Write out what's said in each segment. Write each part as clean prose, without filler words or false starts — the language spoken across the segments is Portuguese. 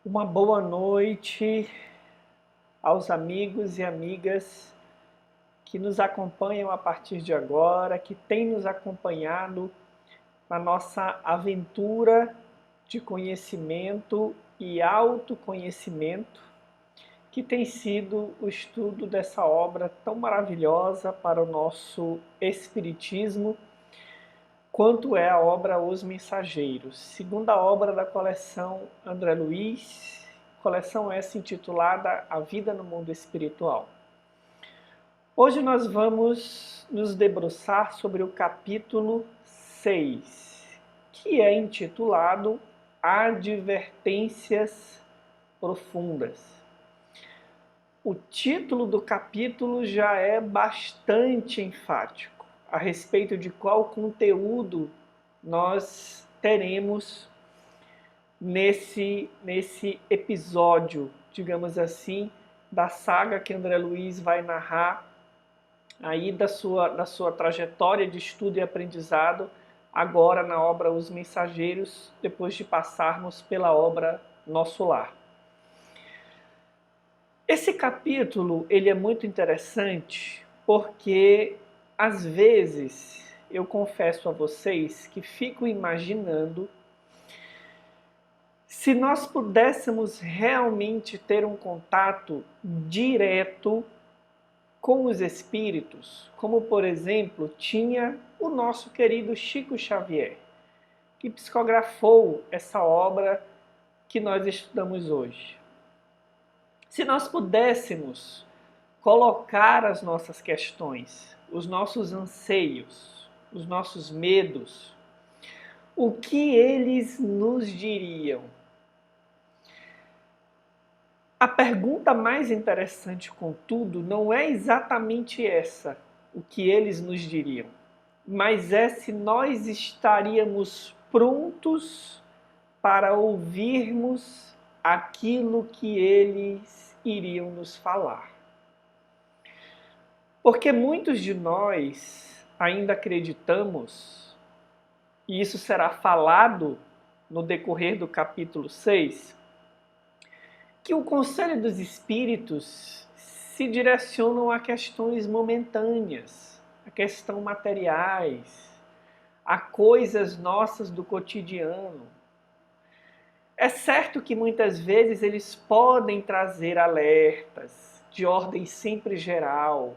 Uma boa noite aos amigos e amigas que nos acompanham a partir de agora, que têm nos acompanhado na nossa aventura de conhecimento e autoconhecimento, que tem sido o estudo dessa obra tão maravilhosa para o nosso espiritismo, quanto é a obra Os Mensageiros, segunda obra da coleção André Luiz, coleção essa intitulada A Vida no Mundo Espiritual. Hoje nós vamos nos debruçar sobre o capítulo 6, que é intitulado Advertências Profundas. O título do capítulo já é bastante enfático a respeito de qual conteúdo nós teremos nesse episódio, digamos assim, da saga que André Luiz vai narrar aí da sua trajetória de estudo e aprendizado, agora na obra Os Mensageiros, depois de passarmos pela obra Nosso Lar. Esse capítulo ele é muito interessante porque, às vezes, eu confesso a vocês que fico imaginando se nós pudéssemos realmente ter um contato direto com os espíritos, como, por exemplo, tinha o nosso querido Chico Xavier, que psicografou essa obra que nós estudamos hoje. Se nós pudéssemos colocar as nossas questões, os nossos anseios, os nossos medos, o que eles nos diriam? A pergunta mais interessante, contudo, não é exatamente essa, o que eles nos diriam, mas é se nós estaríamos prontos para ouvirmos aquilo que eles iriam nos falar. Porque muitos de nós ainda acreditamos, e isso será falado no decorrer do capítulo 6, que o Conselho dos Espíritos se direcionam a questões momentâneas, a questões materiais, a coisas nossas do cotidiano. É certo que muitas vezes eles podem trazer alertas de ordem sempre geral,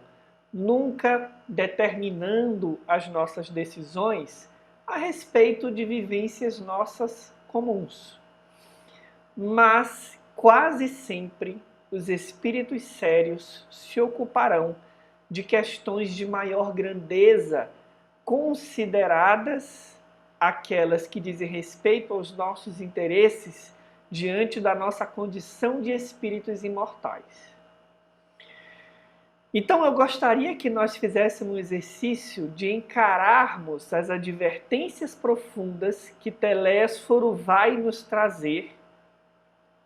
nunca determinando as nossas decisões a respeito de vivências nossas comuns. Mas quase sempre os espíritos sérios se ocuparão de questões de maior grandeza, consideradas aquelas que dizem respeito aos nossos interesses diante da nossa condição de espíritos imortais. Então eu gostaria que nós fizéssemos o exercício de encararmos as advertências profundas que Telésforo vai nos trazer.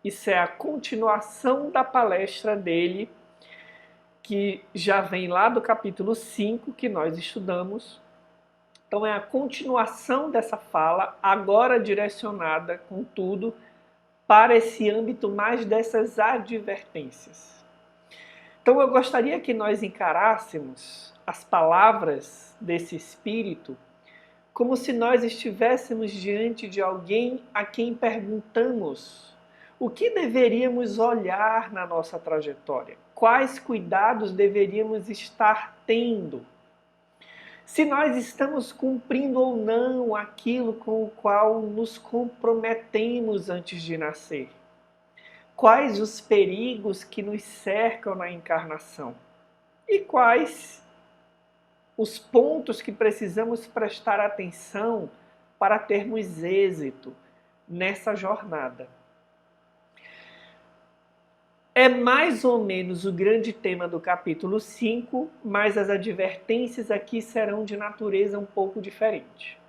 Isso é a continuação da palestra dele, que já vem lá do capítulo 5, que nós estudamos. Então é a continuação dessa fala, agora direcionada, contudo, para esse âmbito mais dessas advertências. Então eu gostaria que nós encarássemos as palavras desse Espírito como se nós estivéssemos diante de alguém a quem perguntamos o que deveríamos olhar na nossa trajetória, quais cuidados deveríamos estar tendo, se nós estamos cumprindo ou não aquilo com o qual nos comprometemos antes de nascer. Quais os perigos que nos cercam na encarnação? E quais os pontos que precisamos prestar atenção para termos êxito nessa jornada? É mais ou menos o grande tema do capítulo 5, mas as advertências aqui serão de natureza um pouco diferente,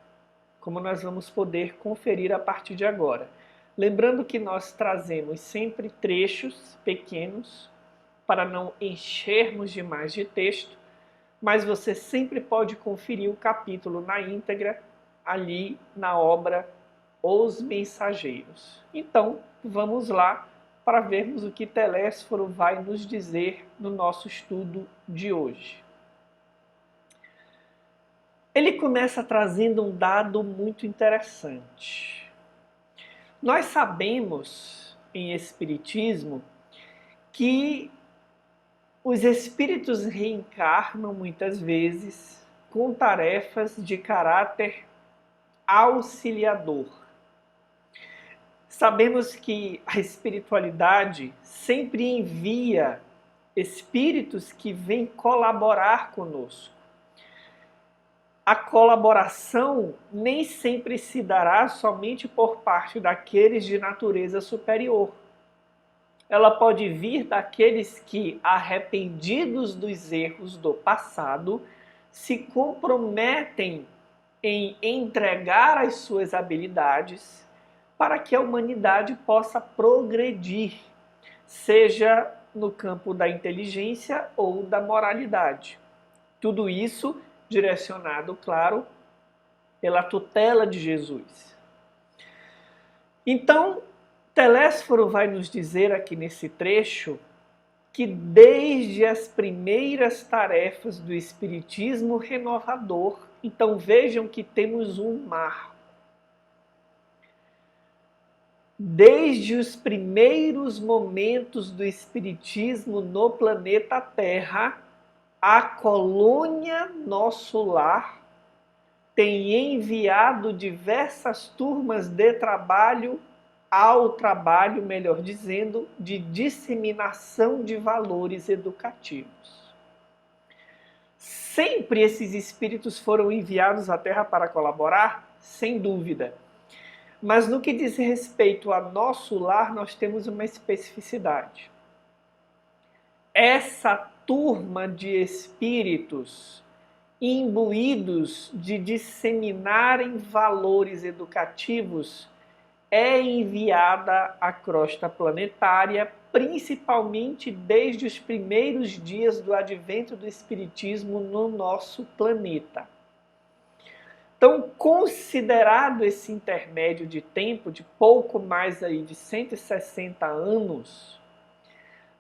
como nós vamos poder conferir a partir de agora. Lembrando que nós trazemos sempre trechos pequenos para não enchermos demais de texto, mas você sempre pode conferir o capítulo na íntegra ali na obra os mensageiros. Então, vamos lá para vermos o que Telésforo vai nos dizer no nosso estudo de hoje. Ele começa trazendo um dado muito interessante. Nós sabemos, em Espiritismo, que os espíritos reencarnam muitas vezes com tarefas de caráter auxiliador. Sabemos que a espiritualidade sempre envia espíritos que vêm colaborar conosco. A colaboração nem sempre se dará somente por parte daqueles de natureza superior. Ela pode vir daqueles que, arrependidos dos erros do passado, se comprometem em entregar as suas habilidades para que a humanidade possa progredir, seja no campo da inteligência ou da moralidade. Tudo isso direcionado, claro, pela tutela de Jesus. Então, Telésforo vai nos dizer aqui nesse trecho que desde as primeiras tarefas do Espiritismo renovador, então vejam que temos um marco. Desde os primeiros momentos do Espiritismo no planeta Terra, a colônia Nosso Lar tem enviado diversas turmas de trabalho ao trabalho, melhor dizendo, de disseminação de valores educativos. Sempre esses espíritos foram enviados à Terra para colaborar? Sem dúvida. Mas no que diz respeito a Nosso Lar, nós temos uma especificidade. Essa turma de espíritos imbuídos de disseminarem valores educativos é enviada à crosta planetária, principalmente desde os primeiros dias do advento do Espiritismo no nosso planeta. Então, considerado esse intermédio de tempo de pouco mais aí de 160 anos,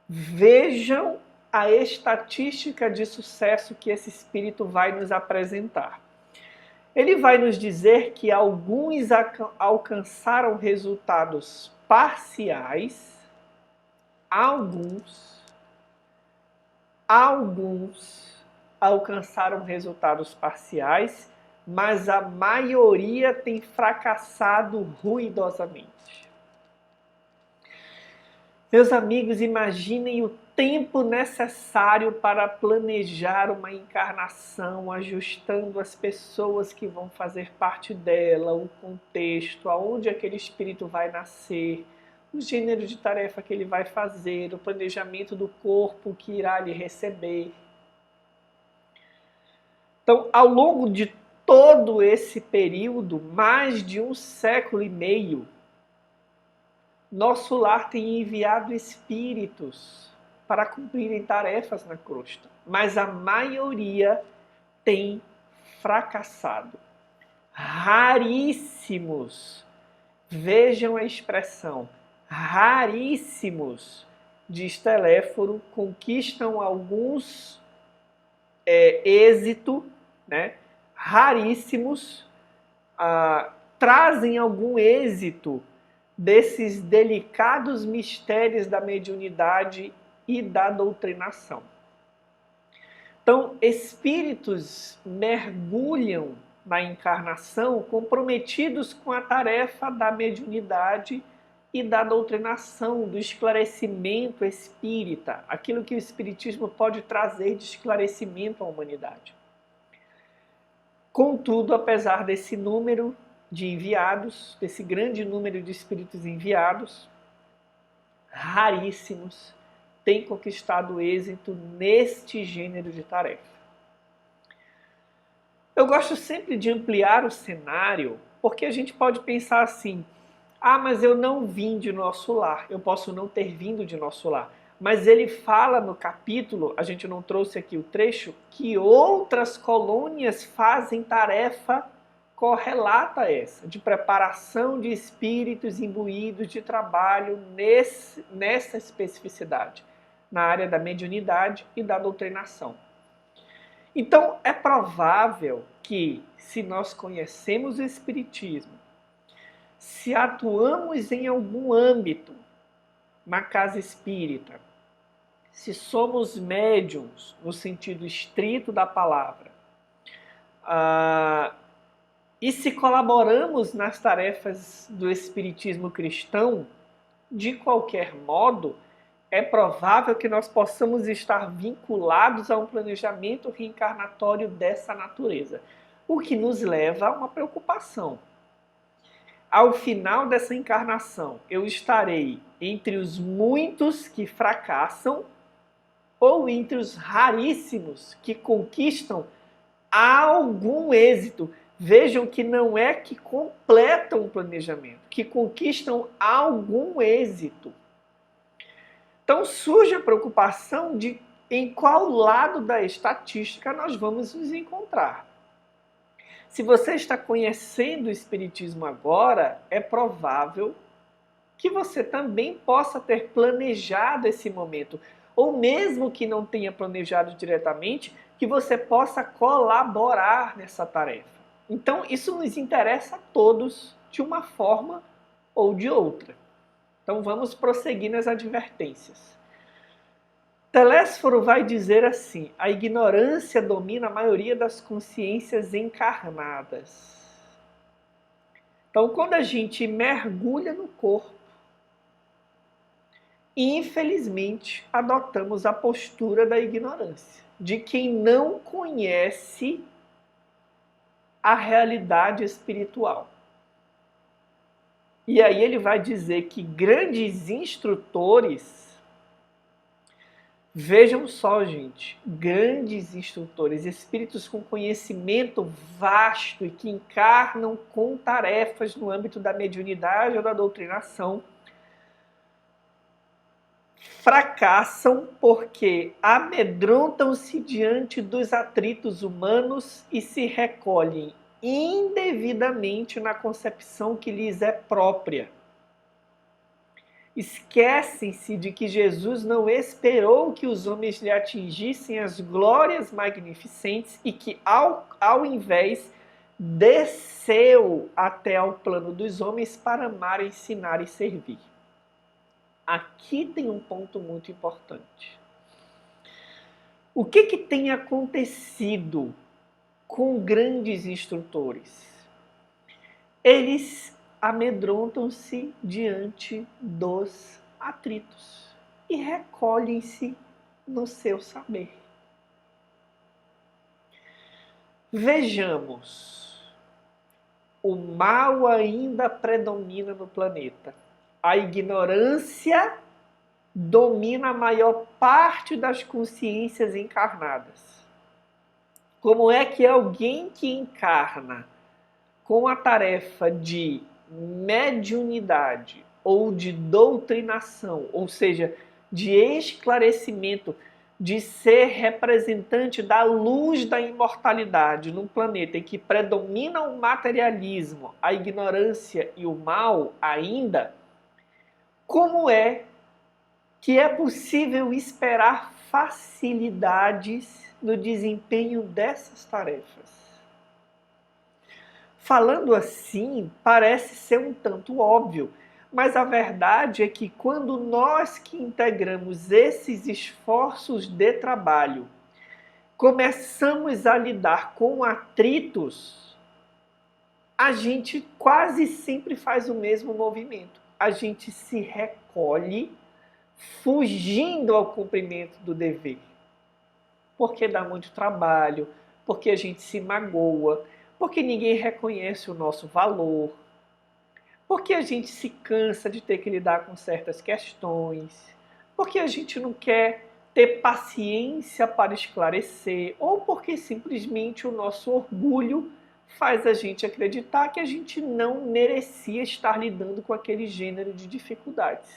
vejam a estatística de sucesso que esse espírito vai nos apresentar. Ele vai nos dizer que alguns alcançaram resultados parciais, alguns alcançaram resultados parciais, mas a maioria tem fracassado ruidosamente. Meus amigos, imaginem o tempo necessário para planejar uma encarnação, ajustando as pessoas que vão fazer parte dela, o contexto, aonde aquele espírito vai nascer, o gênero de tarefa que ele vai fazer, o planejamento do corpo que irá lhe receber. Então, ao longo de todo esse período, mais de 1,5 séculos, Nosso Lar tem enviado espíritos para cumprirem tarefas na crosta, mas a maioria tem fracassado. Raríssimos, vejam a expressão, raríssimos, diz Telésforo, conquistam alguns êxito, né? Raríssimos, trazem algum êxito desses delicados mistérios da mediunidade e da doutrinação. Então, espíritos mergulham na encarnação comprometidos com a tarefa da mediunidade e da doutrinação, do esclarecimento espírita, aquilo que o espiritismo pode trazer de esclarecimento à humanidade. Contudo, apesar desse número de enviados, desse grande número de espíritos enviados, raríssimos têm conquistado êxito neste gênero de tarefa. Eu gosto sempre de ampliar o cenário, porque a gente pode pensar assim, mas eu não vim de Nosso Lar, eu posso não ter vindo de Nosso Lar. Mas ele fala no capítulo, a gente não trouxe aqui o trecho, que outras colônias fazem tarefa correlata a essa, de preparação de espíritos imbuídos de trabalho nessa especificidade, na área da mediunidade e da doutrinação. Então, é provável que, se nós conhecemos o Espiritismo, se atuamos em algum âmbito na casa espírita, se somos médiums, no sentido estrito da palavra, e se colaboramos nas tarefas do Espiritismo cristão, de qualquer modo, é provável que nós possamos estar vinculados a um planejamento reencarnatório dessa natureza, o que nos leva a uma preocupação. Ao final dessa encarnação, eu estarei entre os muitos que fracassam ou entre os raríssimos que conquistam algum êxito. Vejam que não é que completam o planejamento, que conquistam algum êxito. Então surge a preocupação de em qual lado da estatística nós vamos nos encontrar. Se você está conhecendo o Espiritismo agora, é provável que você também possa ter planejado esse momento, ou mesmo que não tenha planejado diretamente, que você possa colaborar nessa tarefa. Então, isso nos interessa a todos de uma forma ou de outra. Então, vamos prosseguir nas advertências. Telésforo vai dizer assim: a ignorância domina a maioria das consciências encarnadas. Então, quando a gente mergulha no corpo, infelizmente, adotamos a postura da ignorância, de quem não conhece a realidade espiritual. E aí ele vai dizer que grandes instrutores, vejam só, gente, grandes instrutores, espíritos com conhecimento vasto e que encarnam com tarefas no âmbito da mediunidade ou da doutrinação, fracassam porque amedrontam-se diante dos atritos humanos e se recolhem indevidamente na concepção que lhes é própria. Esquecem-se de que Jesus não esperou que os homens lhe atingissem as glórias magnificentes e que, ao invés, desceu até ao plano dos homens para amar, ensinar e servir. Aqui tem um ponto muito importante. O que tem acontecido com grandes instrutores? Eles amedrontam-se diante dos atritos e recolhem-se no seu saber. Vejamos, o mal ainda predomina no planeta. A ignorância domina a maior parte das consciências encarnadas. Como é que alguém que encarna com a tarefa de mediunidade ou de doutrinação, ou seja, de esclarecimento, de ser representante da luz da imortalidade num planeta em que predomina o materialismo, a ignorância e o mal ainda, como é que é possível esperar facilidades no desempenho dessas tarefas? Falando assim, parece ser um tanto óbvio, mas a verdade é que quando nós que integramos esses esforços de trabalho começamos a lidar com atritos, a gente quase sempre faz o mesmo movimento. A gente se recolhe fugindo ao cumprimento do dever. Porque dá muito trabalho, porque a gente se magoa, porque ninguém reconhece o nosso valor, porque a gente se cansa de ter que lidar com certas questões, porque a gente não quer ter paciência para esclarecer, ou porque simplesmente o nosso orgulho faz a gente acreditar que a gente não merecia estar lidando com aquele gênero de dificuldades.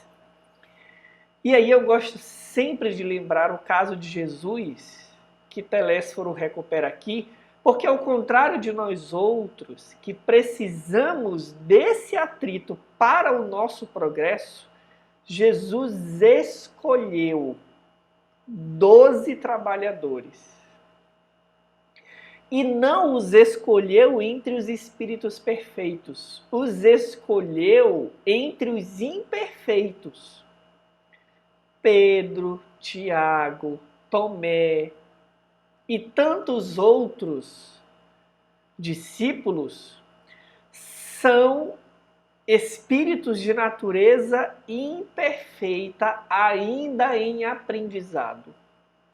E aí eu gosto sempre de lembrar o caso de Jesus, que Telésforo recupera aqui, Porque ao contrário de nós outros, que precisamos desse atrito para o nosso progresso, Jesus escolheu 12 trabalhadores. E não os escolheu entre os espíritos perfeitos, os escolheu entre os imperfeitos. Pedro, Tiago, Tomé e tantos outros discípulos são espíritos de natureza imperfeita, ainda em aprendizado.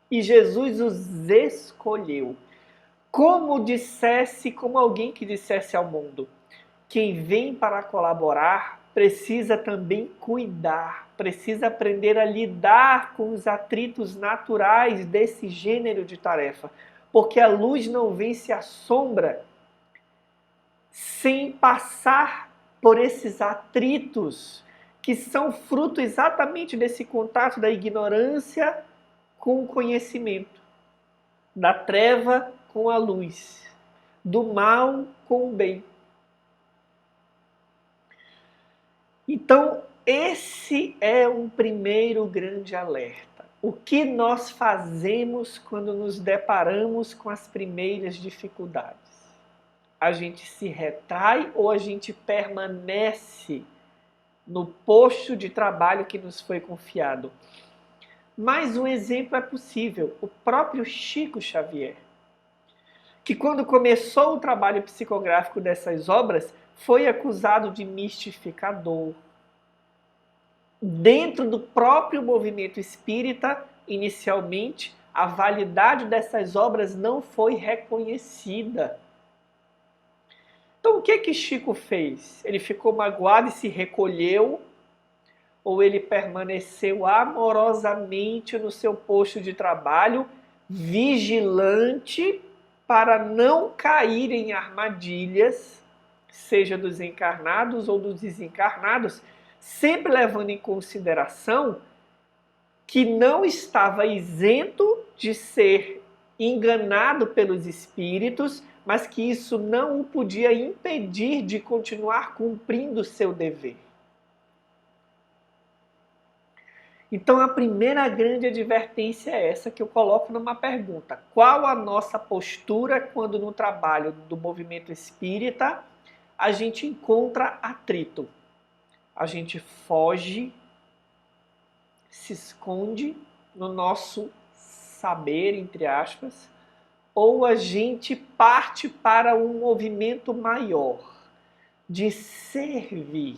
E Jesus os escolheu. Como alguém que dissesse ao mundo: quem vem para colaborar precisa também cuidar, precisa aprender a lidar com os atritos naturais desse gênero de tarefa, porque a luz não vence a sombra sem passar por esses atritos que são fruto exatamente desse contato da ignorância com o conhecimento, da treva com a luz, do mal com o bem. Então, esse é um primeiro grande alerta. O que nós fazemos quando nos deparamos com as primeiras dificuldades? A gente se retrai ou a gente permanece no posto de trabalho que nos foi confiado? Mas um exemplo é possível. O próprio Chico Xavier, que quando começou o trabalho psicográfico dessas obras, foi acusado de mistificador. Dentro do próprio movimento espírita, inicialmente, a validade dessas obras não foi reconhecida. Então, o que Chico fez? Ele ficou magoado e se recolheu? Ou ele permaneceu amorosamente no seu posto de trabalho, vigilante para não cair em armadilhas, seja dos encarnados ou dos desencarnados, sempre levando em consideração que não estava isento de ser enganado pelos espíritos, mas que isso não o podia impedir de continuar cumprindo o seu dever. Então a primeira grande advertência é essa que eu coloco numa pergunta: qual a nossa postura quando no trabalho do movimento espírita a gente encontra atrito? A gente foge, se esconde no nosso saber, entre aspas, ou a gente parte para um movimento maior de servir?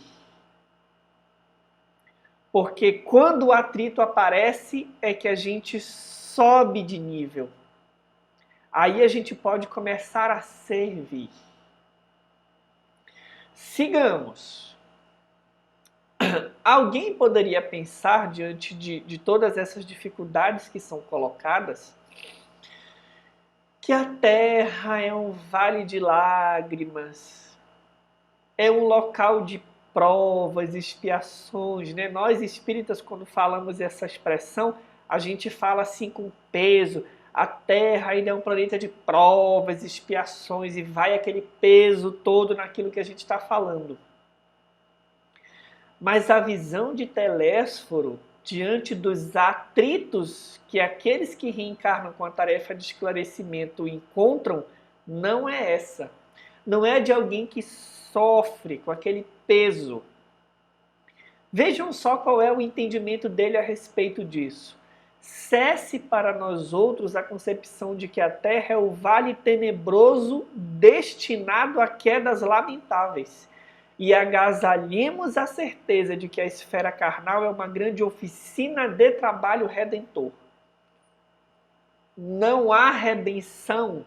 Porque quando o atrito aparece é que a gente sobe de nível. Aí a gente pode começar a servir. Sigamos. Alguém poderia pensar, diante de todas essas dificuldades que são colocadas, que a Terra é um vale de lágrimas, é um local de provas, expiações, né? Nós espíritas, quando falamos essa expressão, a gente fala assim com peso. A Terra ainda é um planeta de provas, expiações, e vai aquele peso todo naquilo que a gente está falando. Mas a visão de Telésforo, diante dos atritos que aqueles que reencarnam com a tarefa de esclarecimento encontram, não é essa. Não é de alguém que sofre com aquele peso. Vejam só qual é o entendimento dele a respeito disso. Cesse para nós outros a concepção de que a Terra é o vale tenebroso destinado a quedas lamentáveis. E agasalhemos a certeza de que a esfera carnal é uma grande oficina de trabalho redentor. Não há redenção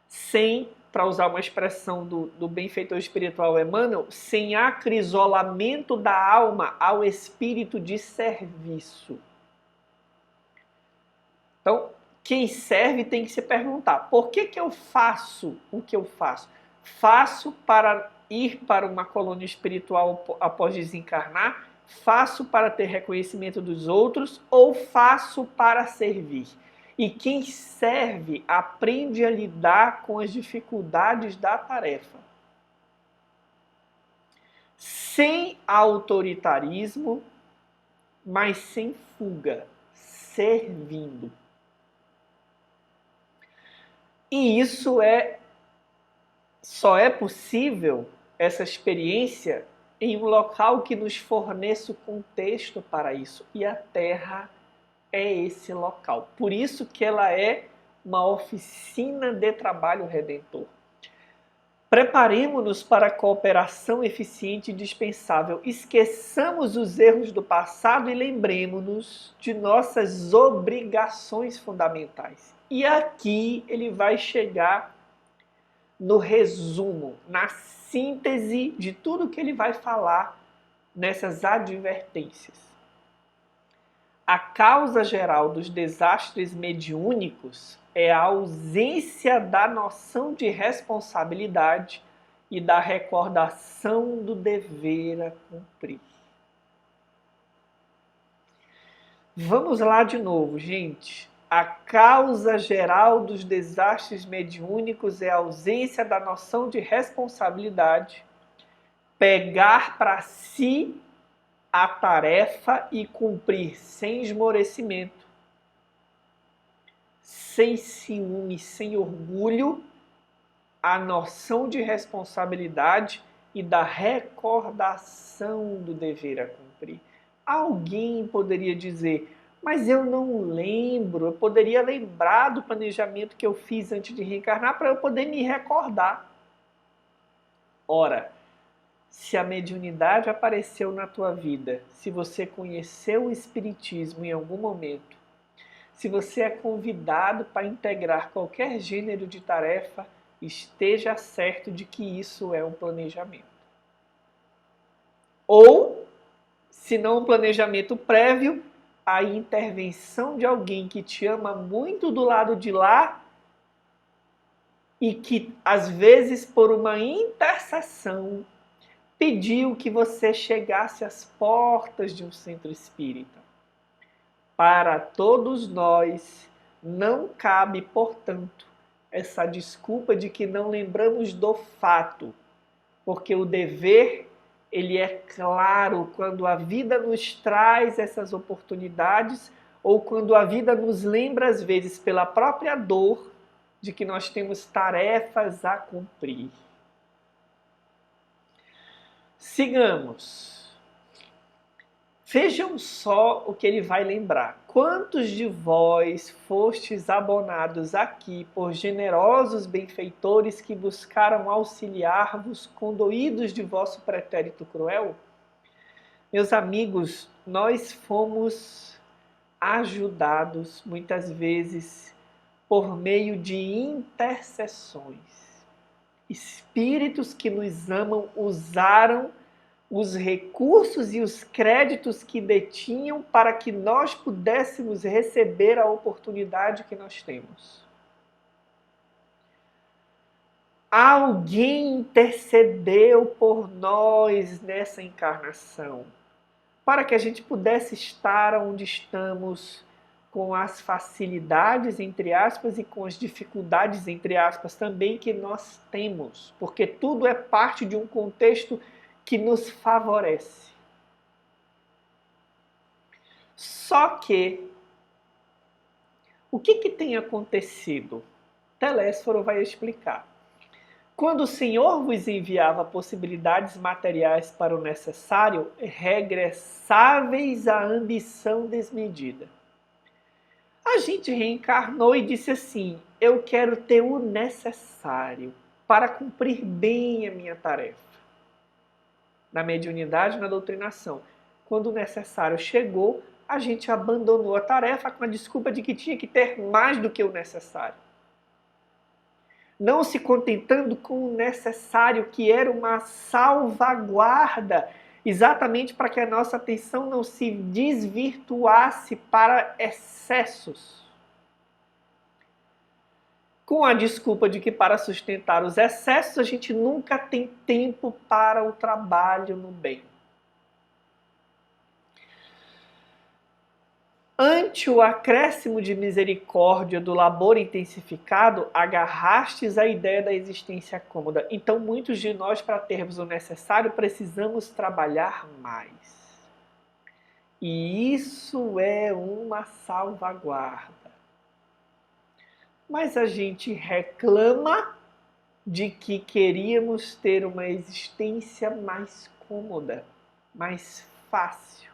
sem, para usar uma expressão do benfeitor espiritual Emmanuel, sem acrisolamento da alma ao espírito de serviço. Então, quem serve tem que se perguntar: por que eu faço o que eu faço? Faço para ir para uma colônia espiritual após desencarnar? Faço para ter reconhecimento dos outros? Ou faço para servir? E quem serve aprende a lidar com as dificuldades da tarefa. Sem autoritarismo, mas sem fuga, servindo. E isso só é possível, essa experiência, em um local que nos forneça o contexto para isso. E a Terra é esse local. Por isso que ela é uma oficina de trabalho redentor. Preparemo-nos para a cooperação eficiente e dispensável. Esqueçamos os erros do passado e lembremos-nos de nossas obrigações fundamentais. E aqui ele vai chegar no resumo, na síntese de tudo que ele vai falar nessas advertências. A causa geral dos desastres mediúnicos é a ausência da noção de responsabilidade e da recordação do dever a cumprir. Vamos lá de novo, gente. A causa geral dos desastres mediúnicos é a ausência da noção de responsabilidade, pegar para si a tarefa e cumprir sem esmorecimento, sem ciúme, sem orgulho, a noção de responsabilidade e da recordação do dever a cumprir. Alguém poderia dizer, mas eu não lembro, eu poderia lembrar do planejamento que eu fiz antes de reencarnar para eu poder me recordar. Ora, se a mediunidade apareceu na tua vida, se você conheceu o Espiritismo em algum momento, se você é convidado para integrar qualquer gênero de tarefa, esteja certo de que isso é um planejamento. Ou, se não um planejamento prévio, a intervenção de alguém que te ama muito do lado de lá e que, às vezes, por uma intercessão, pediu que você chegasse às portas de um centro espírita. Para todos nós, não cabe, portanto, essa desculpa de que não lembramos do fato, porque o dever, ele é claro quando a vida nos traz essas oportunidades ou quando a vida nos lembra, às vezes, pela própria dor, de que nós temos tarefas a cumprir. Sigamos. Vejam só o que ele vai lembrar. Quantos de vós fostes abonados aqui por generosos benfeitores que buscaram auxiliar-vos, condoídos de vosso pretérito cruel? Meus amigos, nós fomos ajudados muitas vezes por meio de intercessões. Espíritos que nos amam usaram os recursos e os créditos que detinham para que nós pudéssemos receber a oportunidade que nós temos. Alguém intercedeu por nós nessa encarnação, para que a gente pudesse estar onde estamos, com as facilidades, entre aspas, e com as dificuldades, entre aspas, também que nós temos, porque tudo é parte de um contexto que nos favorece. Só que, o que tem acontecido? Telésforo vai explicar. Quando o Senhor vos enviava possibilidades materiais para o necessário, regressáveis à ambição desmedida. A gente reencarnou e disse assim, eu quero ter o necessário para cumprir bem a minha tarefa. Na mediunidade, na doutrinação. Quando o necessário chegou, a gente abandonou a tarefa com a desculpa de que tinha que ter mais do que o necessário. Não se contentando com o necessário, que era uma salvaguarda, exatamente para que a nossa atenção não se desvirtuasse para excessos. Com a desculpa de que para sustentar os excessos a gente nunca tem tempo para o trabalho no bem. Ante o acréscimo de misericórdia do labor intensificado, agarrastes a ideia da existência cômoda. Então, muitos de nós, para termos o necessário, precisamos trabalhar mais. E isso é uma salvaguarda. Mas a gente reclama de que queríamos ter uma existência mais cômoda, mais fácil.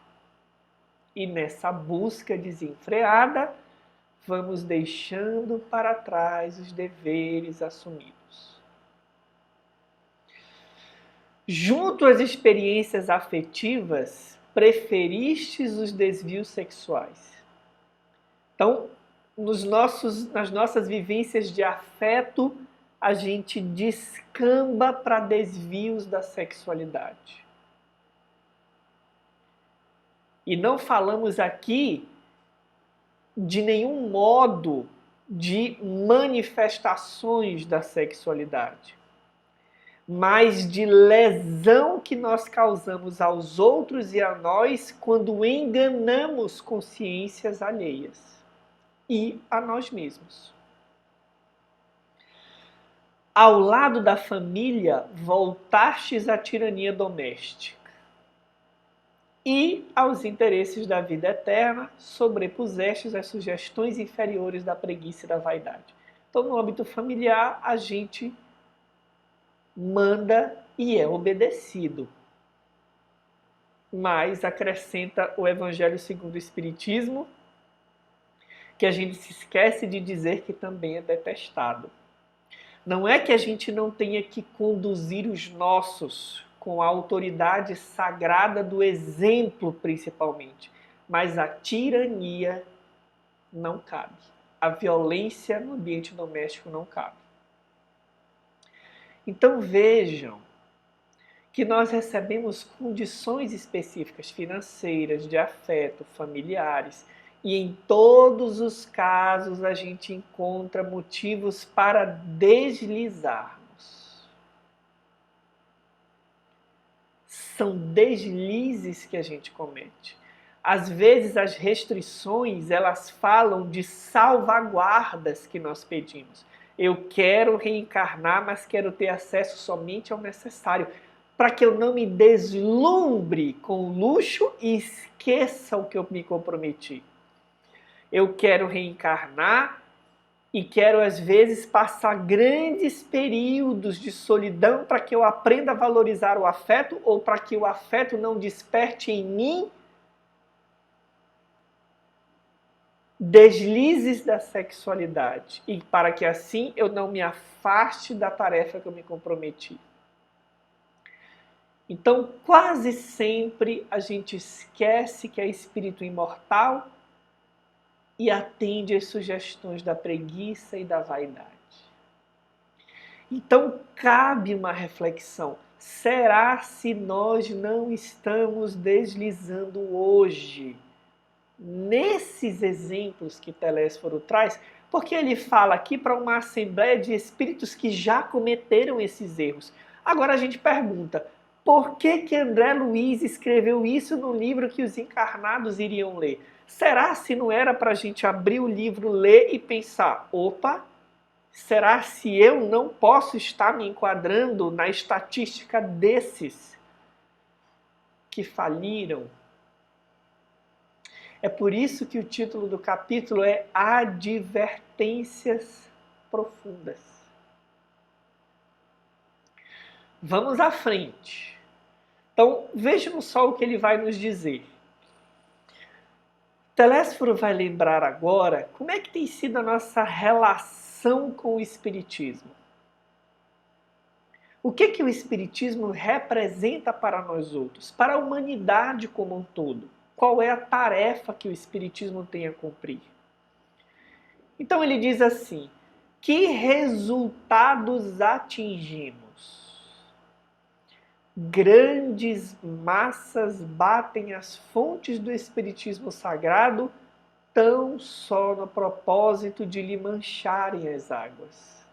E nessa busca desenfreada, vamos deixando para trás os deveres assumidos. Junto às experiências afetivas, preferistes os desvios sexuais. Então, nas nossas vivências de afeto, a gente descamba para desvios da sexualidade. E não falamos aqui de nenhum modo de manifestações da sexualidade, mas de lesão que nós causamos aos outros e a nós quando enganamos consciências alheias e a nós mesmos. Ao lado da família, voltastes à tirania doméstica. E aos interesses da vida eterna, sobrepusestes as sugestões inferiores da preguiça e da vaidade. Então, no âmbito familiar, a gente manda e é obedecido. Mas acrescenta o Evangelho segundo o Espiritismo, que a gente se esquece de dizer que também é detestado. Não é que a gente não tenha que conduzir os nossos com a autoridade sagrada do exemplo, principalmente, mas a tirania não cabe. A violência no ambiente doméstico não cabe. Então vejam que nós recebemos condições específicas financeiras, de afeto, familiares, e em todos os casos a gente encontra motivos para deslizarmos. São deslizes que a gente comete. Às vezes as restrições, elas falam de salvaguardas que nós pedimos. Eu quero reencarnar, mas quero ter acesso somente ao necessário, para que eu não me deslumbre com o luxo e esqueça o que eu me comprometi. Eu quero reencarnar e quero, às vezes, passar grandes períodos de solidão para que eu aprenda a valorizar o afeto ou para que o afeto não desperte em mim deslizes da sexualidade e para que assim eu não me afaste da tarefa que eu me comprometi. Então, quase sempre a gente esquece que é espírito imortal e atende às sugestões da preguiça e da vaidade. Então, cabe uma reflexão. Será se nós não estamos deslizando hoje nesses exemplos que Telésforo traz? Porque ele fala aqui para uma assembleia de espíritos que já cometeram esses erros. Agora a gente pergunta, por que André Luiz escreveu isso no livro que os encarnados iriam ler? Será se não era para a gente abrir o livro, ler e pensar, opa, será se eu não posso estar me enquadrando na estatística desses que faliram? É por isso que o título do capítulo é Advertências Profundas. Vamos à frente. Então, vejam só o que ele vai nos dizer. Telésforo vai lembrar agora como é que tem sido a nossa relação com o Espiritismo. O que o Espiritismo representa para nós outros, para a humanidade como um todo? Qual é a tarefa que o Espiritismo tem a cumprir? Então ele diz assim, que resultados atingimos? Grandes massas batem as fontes do Espiritismo Sagrado tão só no propósito de lhe mancharem as águas.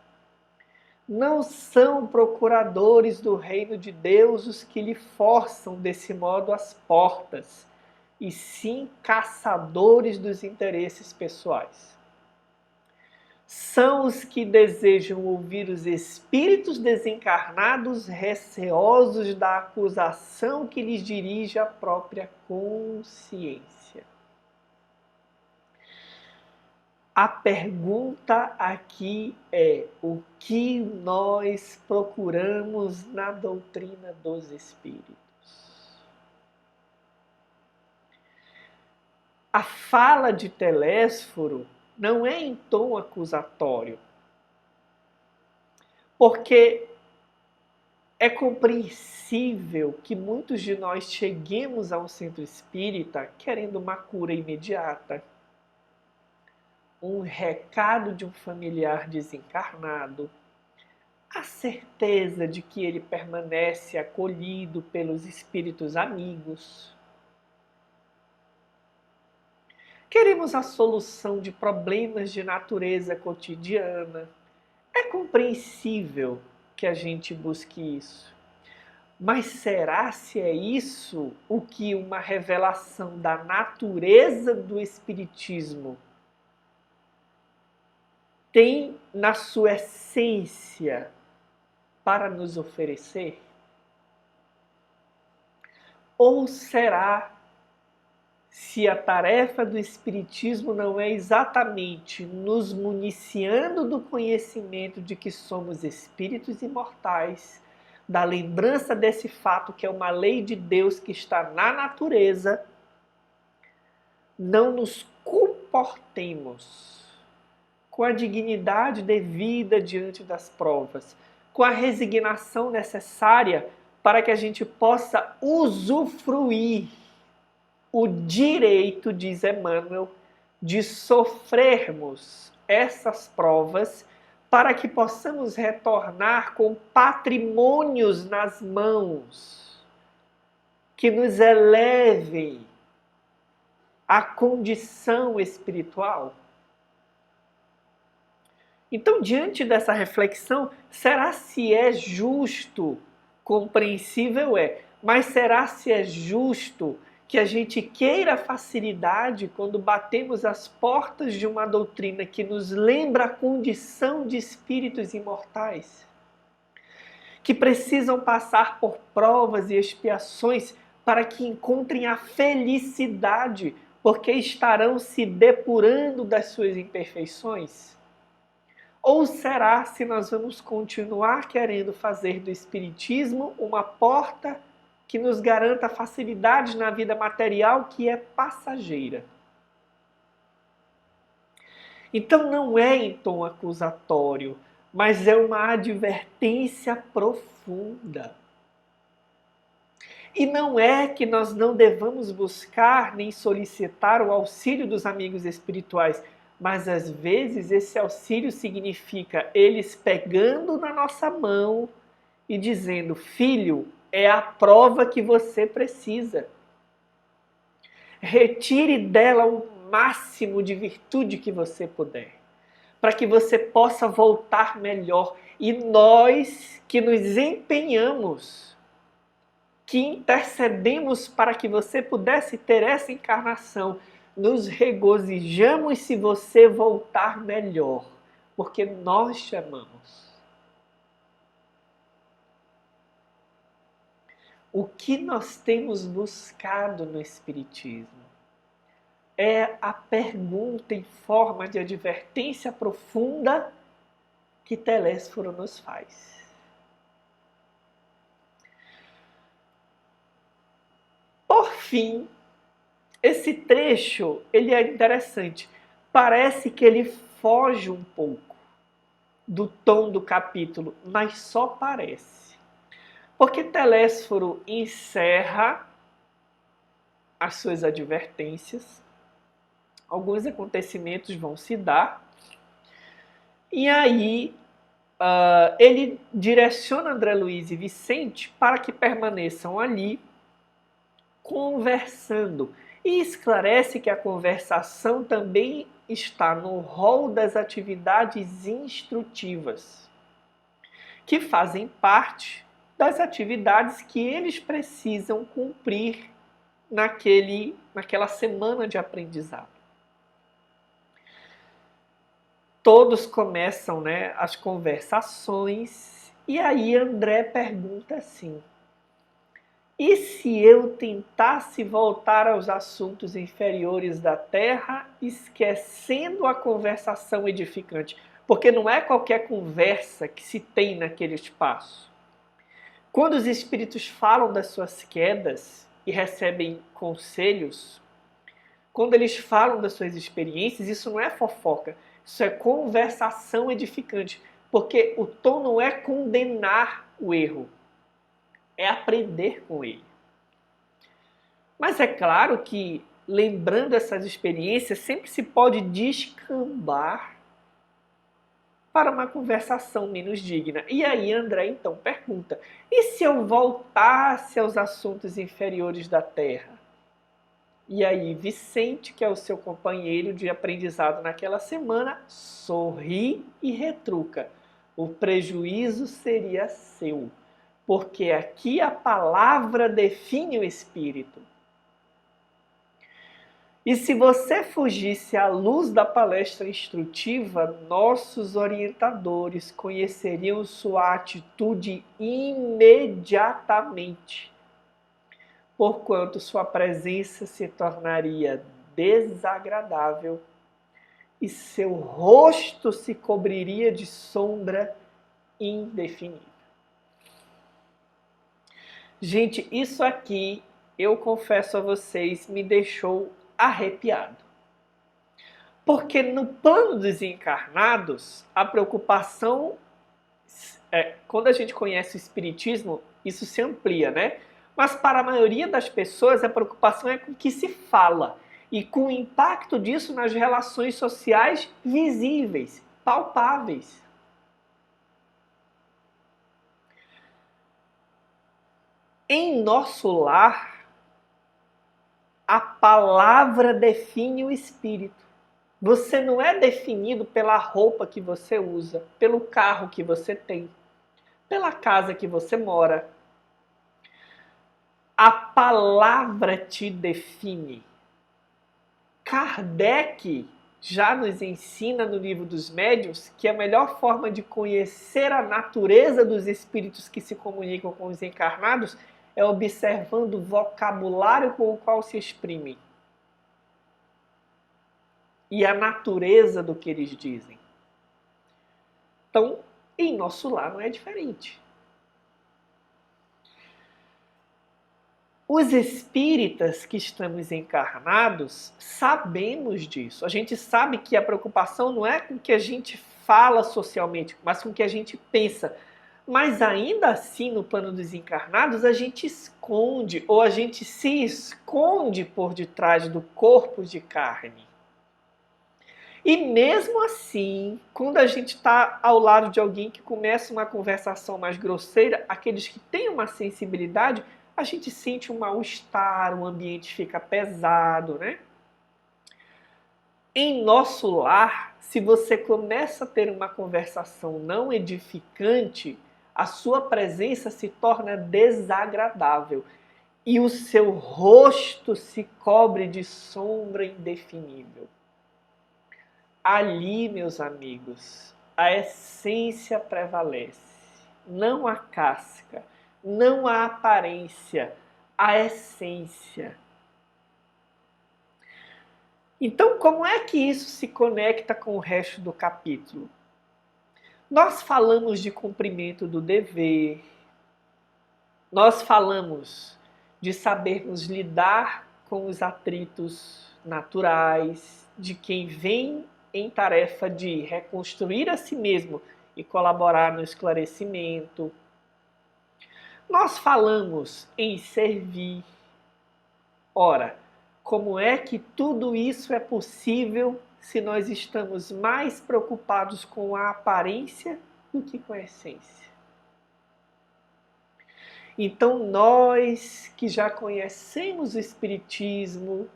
Não são procuradores do reino de Deus os que lhe forçam desse modo as portas, e sim caçadores dos interesses pessoais. São os que desejam ouvir os espíritos desencarnados receosos da acusação que lhes dirige a própria consciência. A pergunta aqui é: o que nós procuramos na doutrina dos espíritos? A fala de Telésforo não é em tom acusatório, porque é compreensível que muitos de nós cheguemos a um centro espírita querendo uma cura imediata, um recado de um familiar desencarnado, a certeza de que ele permanece acolhido pelos espíritos amigos. Queremos a solução de problemas de natureza cotidiana. É compreensível que a gente busque isso. Mas será se é isso o que uma revelação da natureza do Espiritismo tem na sua essência para nos oferecer? Ou será se a tarefa do Espiritismo não é exatamente nos municiando do conhecimento de que somos espíritos imortais, da lembrança desse fato que é uma lei de Deus que está na natureza, não nos comportemos com a dignidade devida diante das provas, com a resignação necessária para que a gente possa usufruir o direito, diz Emmanuel, de sofrermos essas provas para que possamos retornar com patrimônios nas mãos que nos elevem à condição espiritual. Então, diante dessa reflexão, será se é justo? Compreensível é, mas será se é justo que a gente queira facilidade quando batemos as portas de uma doutrina que nos lembra a condição de espíritos imortais, que precisam passar por provas e expiações para que encontrem a felicidade, porque estarão se depurando das suas imperfeições? Ou será se nós vamos continuar querendo fazer do Espiritismo uma porta que nos garanta facilidades na vida material que é passageira? Então não é em tom acusatório, mas é uma advertência profunda. E não é que nós não devamos buscar nem solicitar o auxílio dos amigos espirituais, mas às vezes esse auxílio significa eles pegando na nossa mão e dizendo: filho, é a prova que você precisa. Retire dela o máximo de virtude que você puder, para que você possa voltar melhor. E nós que nos empenhamos, que intercedemos para que você pudesse ter essa encarnação, nos regozijamos se você voltar melhor, porque nós te amamos. O que nós temos buscado no Espiritismo é a pergunta em forma de advertência profunda que Telésforo nos faz. Por fim, esse trecho ele é interessante. Parece que ele foge um pouco do tom do capítulo, mas só parece. Porque Telésforo encerra as suas advertências, alguns acontecimentos vão se dar, e aí ele direciona André Luiz e Vicente para que permaneçam ali conversando, e esclarece que a conversação também está no rol das atividades instrutivas, que fazem parte das atividades que eles precisam cumprir naquela semana de aprendizado. Todos começam, né, as conversações e aí André pergunta assim: e se eu tentasse voltar aos assuntos inferiores da Terra, esquecendo a conversação edificante? Porque não é qualquer conversa que se tem naquele espaço. Quando os espíritos falam das suas quedas e recebem conselhos, quando eles falam das suas experiências, isso não é fofoca, isso é conversação edificante. Porque o tom não é condenar o erro, é aprender com ele. Mas é claro que, lembrando essas experiências, sempre se pode descambar para uma conversação menos digna. E aí André então pergunta: e se eu voltasse aos assuntos inferiores da Terra? E aí Vicente, que é o seu companheiro de aprendizado naquela semana, sorri e retruca: o prejuízo seria seu, porque aqui a palavra define o espírito. E se você fugisse à luz da palestra instrutiva, nossos orientadores conheceriam sua atitude imediatamente, porquanto sua presença se tornaria desagradável e seu rosto se cobriria de sombra indefinível. Gente, isso aqui, eu confesso a vocês, me deixou arrepiado. Porque no plano dos encarnados, a preocupação, quando a gente conhece o Espiritismo, isso se amplia, né? Mas para a maioria das pessoas, a preocupação é com o que se fala e com o impacto disso nas relações sociais visíveis, palpáveis. Em nosso lar, a palavra define o espírito. Você não é definido pela roupa que você usa, pelo carro que você tem, pela casa que você mora. A palavra te define. Kardec já nos ensina no Livro dos Médiuns que a melhor forma de conhecer a natureza dos espíritos que se comunicam com os encarnados é observando o vocabulário com o qual se exprimem e a natureza do que eles dizem. Então, em nosso lar não é diferente. Os espíritas que estamos encarnados sabemos disso. A gente sabe que a preocupação não é com o que a gente fala socialmente, mas com o que a gente pensa. Mas ainda assim, no plano dos encarnados, a gente esconde, ou a gente se esconde por detrás do corpo de carne. E mesmo assim, quando a gente está ao lado de alguém que começa uma conversação mais grosseira, aqueles que têm uma sensibilidade, a gente sente um mal-estar, o ambiente fica pesado, né? Em nosso lar, se você começa a ter uma conversação não edificante, a sua presença se torna desagradável e o seu rosto se cobre de sombra indefinível. Ali, meus amigos, a essência prevalece, não a casca, não a aparência, a essência. Então, como é que isso se conecta com o resto do capítulo? Nós falamos de cumprimento do dever, nós falamos de sabermos lidar com os atritos naturais, de quem vem em tarefa de reconstruir a si mesmo e colaborar no esclarecimento. Nós falamos em servir. Ora, como é que tudo isso é possível se nós estamos mais preocupados com a aparência do que com a essência? Então, nós que já conhecemos o Espiritismo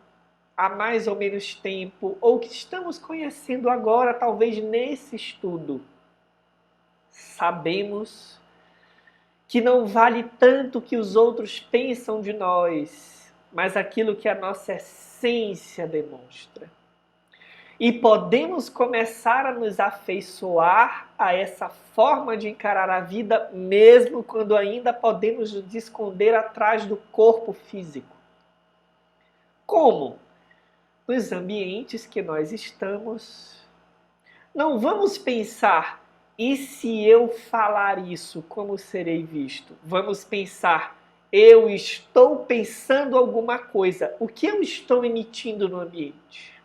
há mais ou menos tempo, ou que estamos conhecendo agora, talvez nesse estudo, sabemos que não vale tanto o que os outros pensam de nós, mas aquilo que a nossa essência demonstra. E podemos começar a nos afeiçoar a essa forma de encarar a vida, mesmo quando ainda podemos nos esconder atrás do corpo físico. Como? Nos ambientes que nós estamos. Não vamos pensar, e se eu falar isso, como serei visto? Vamos pensar, eu estou pensando alguma coisa, o que eu estou emitindo no ambiente?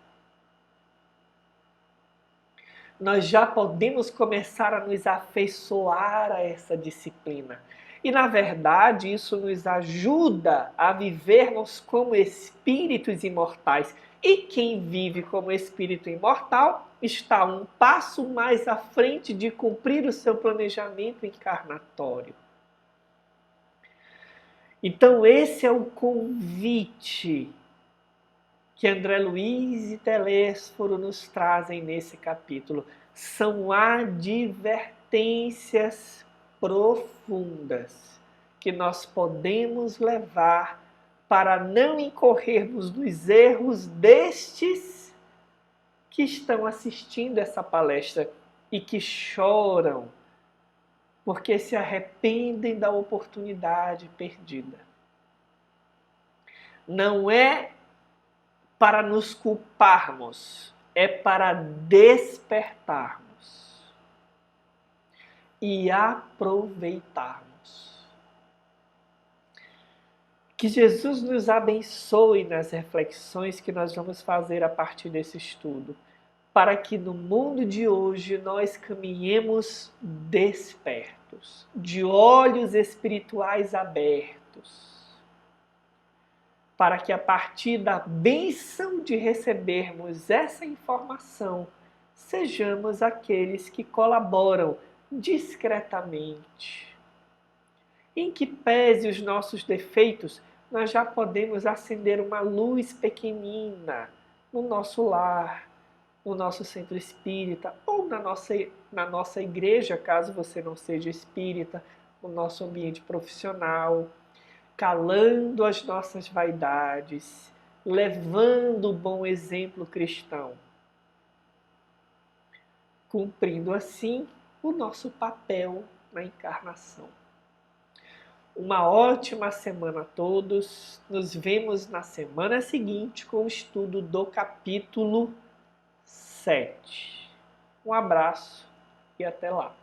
Nós já podemos começar a nos afeiçoar a essa disciplina. E, na verdade, isso nos ajuda a vivermos como espíritos imortais. E quem vive como espírito imortal está um passo mais à frente de cumprir o seu planejamento encarnatório. Então, esse é o convite que André Luiz e Telésforo nos trazem nesse capítulo. São advertências profundas que nós podemos levar para não incorrermos nos erros destes que estão assistindo essa palestra e que choram porque se arrependem da oportunidade perdida. Não é para nos culparmos, é para despertarmos e aproveitarmos. Que Jesus nos abençoe nas reflexões que nós vamos fazer a partir desse estudo, para que no mundo de hoje nós caminhemos despertos, de olhos espirituais abertos, para que a partir da bênção de recebermos essa informação, sejamos aqueles que colaboram discretamente. Em que pese os nossos defeitos, nós já podemos acender uma luz pequenina no nosso lar, no nosso centro espírita ou na nossa igreja, caso você não seja espírita, no nosso ambiente profissional, calando as nossas vaidades, levando o bom exemplo cristão, cumprindo assim o nosso papel na encarnação. Uma ótima semana a todos. Nos vemos na semana seguinte com o estudo do capítulo 7. Um abraço e até lá.